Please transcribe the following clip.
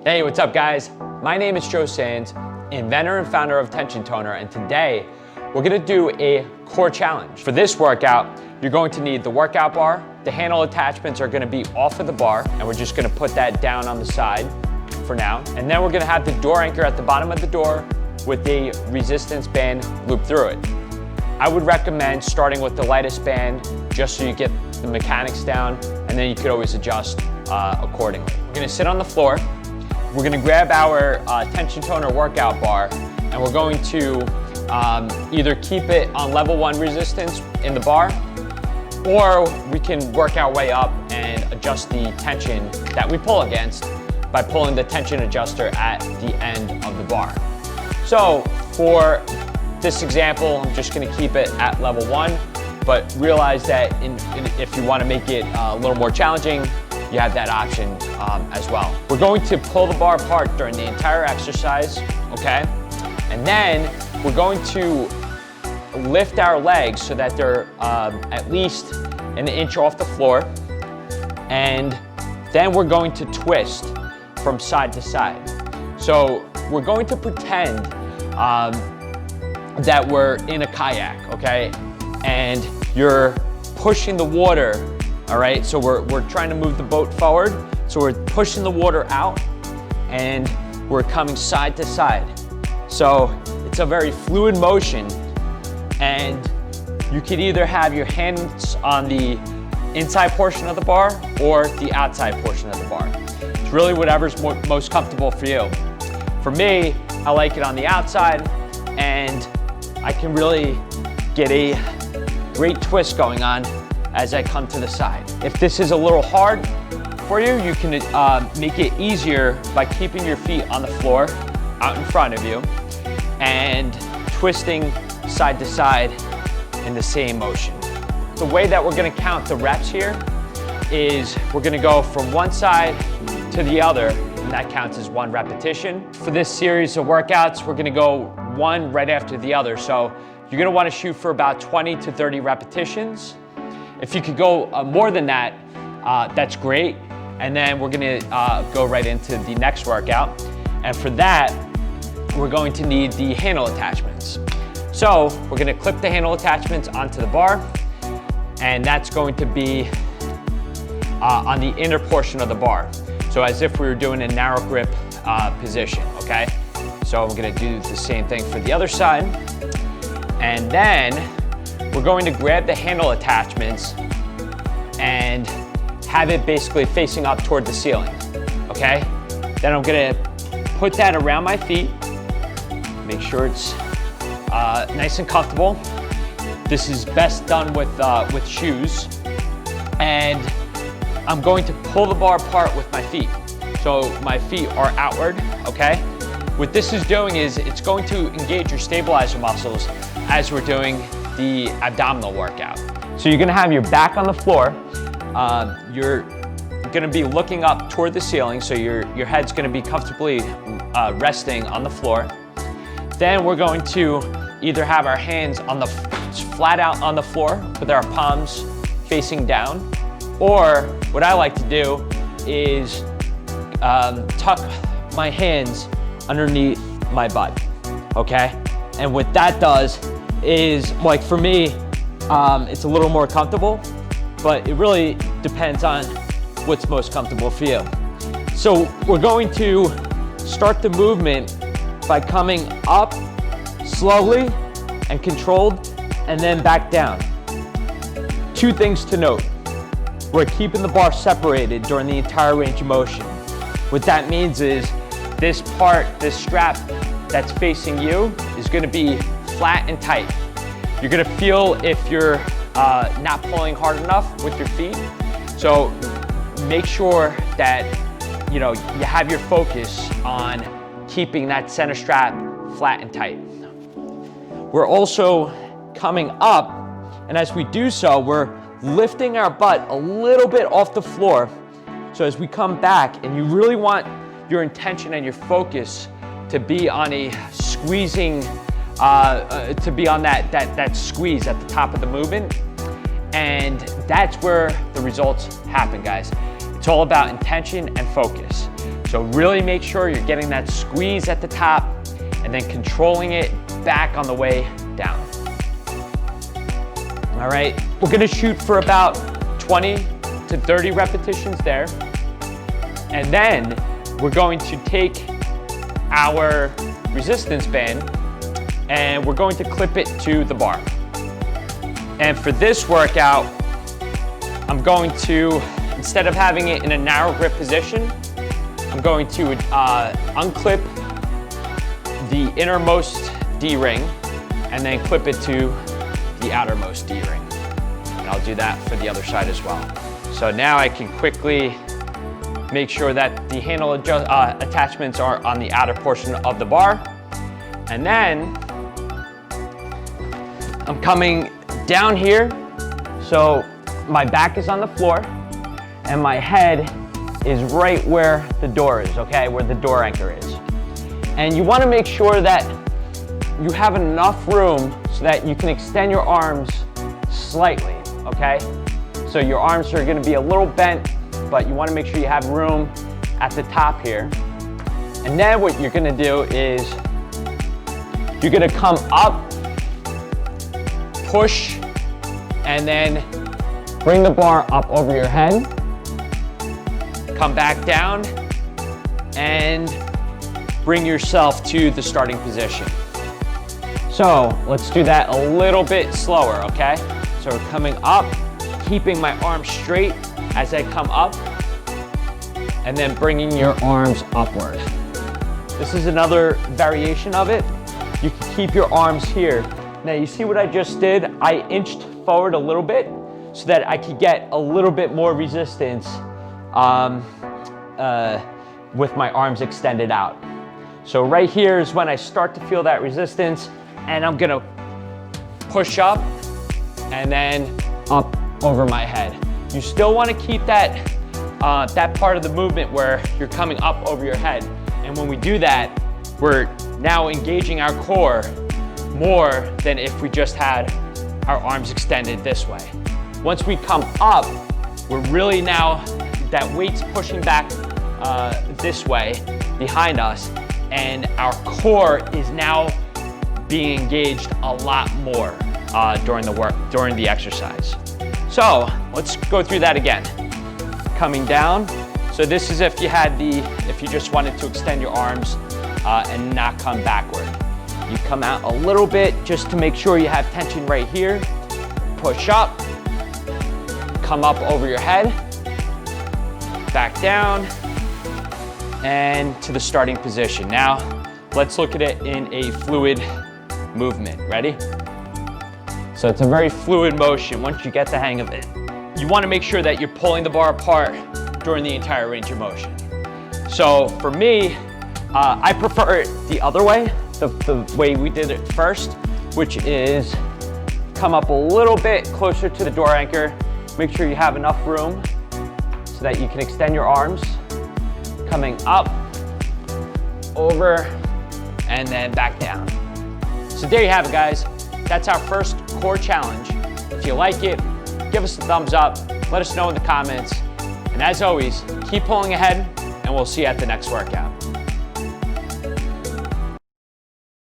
Hey, what's up guys? My name is Joe Sands, inventor and founder of Tension Toner, and today we're gonna do a core challenge. For this workout, you're going to need the workout bar. The handle attachments are gonna be off of the bar, and we're just gonna put that down on the side for now. And then we're gonna have the door anchor at the bottom of the door with a resistance band looped through it. I would recommend starting with the lightest band just so you get the mechanics down, and then you could always adjust accordingly. We're gonna sit on the floor. We're gonna grab our Tension Toner workout bar, and we're going to either keep it on level 1 resistance in the bar, or we can work our way up and adjust the tension that we pull against by pulling the tension adjuster at the end of the bar. So for this example, I'm just gonna keep it at level 1, but realize that if you wanna make it a little more challenging, you have that option as well. We're going to pull the bar apart during the entire exercise, okay? And then we're going to lift our legs so that they're at least an inch off the floor. And then we're going to twist from side to side. So we're going to pretend that we're in a kayak, okay? And you're pushing the water, all right? So we're trying to move the boat forward. So we're pushing the water out and we're coming side to side. So it's a very fluid motion, and you could either have your hands on the inside portion of the bar or the outside portion of the bar. It's really whatever's most comfortable for you. For me, I like it on the outside, and I can really get a great twist going on as I come to the side. If this is a little hard for you, you can make it easier by keeping your feet on the floor out in front of you and twisting side to side in the same motion. The way that we're gonna count the reps here is we're gonna go from one side to the other, and that counts as 1 repetition. For this series of workouts, we're gonna go one right after the other. So you're gonna wanna shoot for about 20 to 30 repetitions. If you could go more than that, that's great. And then we're gonna go right into the next workout. And for that, we're going to need the handle attachments. So we're gonna clip the handle attachments onto the bar, and that's going to be on the inner portion of the bar. So as if we were doing a narrow grip position, okay? So I'm gonna do the same thing for the other side. And then we're going to grab the handle attachments and have it basically facing up toward the ceiling, okay? Then I'm gonna put that around my feet, make sure it's nice and comfortable. This is best done with shoes. And I'm going to pull the bar apart with my feet. So my feet are outward, okay? What this is doing is it's going to engage your stabilizer muscles as we're doing the abdominal workout. So you're gonna have your back on the floor. You're gonna be looking up toward the ceiling, so your head's gonna be comfortably resting on the floor. Then we're going to either have our hands on the flat out on the floor with our palms facing down, or what I like to do is tuck my hands underneath my butt, okay? And what that does is, like for me, it's a little more comfortable, but it really depends on what's most comfortable for you. So we're going to start the movement by coming up slowly and controlled, and then back down. 2 things to note. We're keeping the bar separated during the entire range of motion. What that means is this strap that's facing you is gonna be flat and tight. You're gonna feel if you're not pulling hard enough with your feet. So make sure that you have your focus on keeping that center strap flat and tight. We're also coming up, and as we do so, we're lifting our butt a little bit off the floor. So as we come back, and you really want your intention and your focus to be on a squeezing, to be on that squeeze at the top of the movement. And that's where the results happen, guys. It's all about intention and focus. So really make sure you're getting that squeeze at the top and then controlling it back on the way down. All right, we're gonna shoot for about 20 to 30 repetitions there. And then we're going to take our resistance band and we're going to clip it to the bar. And for this workout, I'm going to, instead of having it in a narrow grip position, I'm going to unclip the innermost D-ring and then clip it to the outermost D-ring. And I'll do that for the other side as well. So now I can quickly make sure that the handle attachments are on the outer portion of the bar. And then I'm coming down here. So my back is on the floor and my head is right where the door is, okay? Where the door anchor is. And you wanna make sure that you have enough room so that you can extend your arms slightly, okay? So your arms are gonna be a little bent, but you wanna make sure you have room at the top here. And then what you're gonna do is you're gonna come up, push, and then bring the bar up over your head. Come back down and bring yourself to the starting position. So let's do that a little bit slower, okay? So we're coming up, keeping my arms straight as I come up, and then bringing your arms upward. This is another variation of it. You can keep your arms here. Now you see what I just did? I inched forward a little bit so that I could get a little bit more resistance with my arms extended out. So right here is when I start to feel that resistance, and I'm gonna push up and then up over my head. You still wanna keep that, that part of the movement where you're coming up over your head. And when we do that, we're now engaging our core more than if we just had our arms extended this way. Once we come up, we're really now, that weight's pushing back this way behind us, and our core is now being engaged a lot more during the exercise. So let's go through that again. Coming down. So this is if you just wanted to extend your arms and not come backward. You come out a little bit just to make sure you have tension right here. Push up, come up over your head, back down, and to the starting position. Now, let's look at it in a fluid movement. Ready? So it's a very fluid motion once you get the hang of it. You want to make sure that you're pulling the bar apart during the entire range of motion. So for me, I prefer it the other way, the way we did it first, which is come up a little bit closer to the door anchor. Make sure you have enough room so that you can extend your arms. Coming up, over, and then back down. So there you have it, guys. That's our first core challenge. If you like it, give us a thumbs up, let us know in the comments. And as always, keep pulling ahead, and we'll see you at the next workout.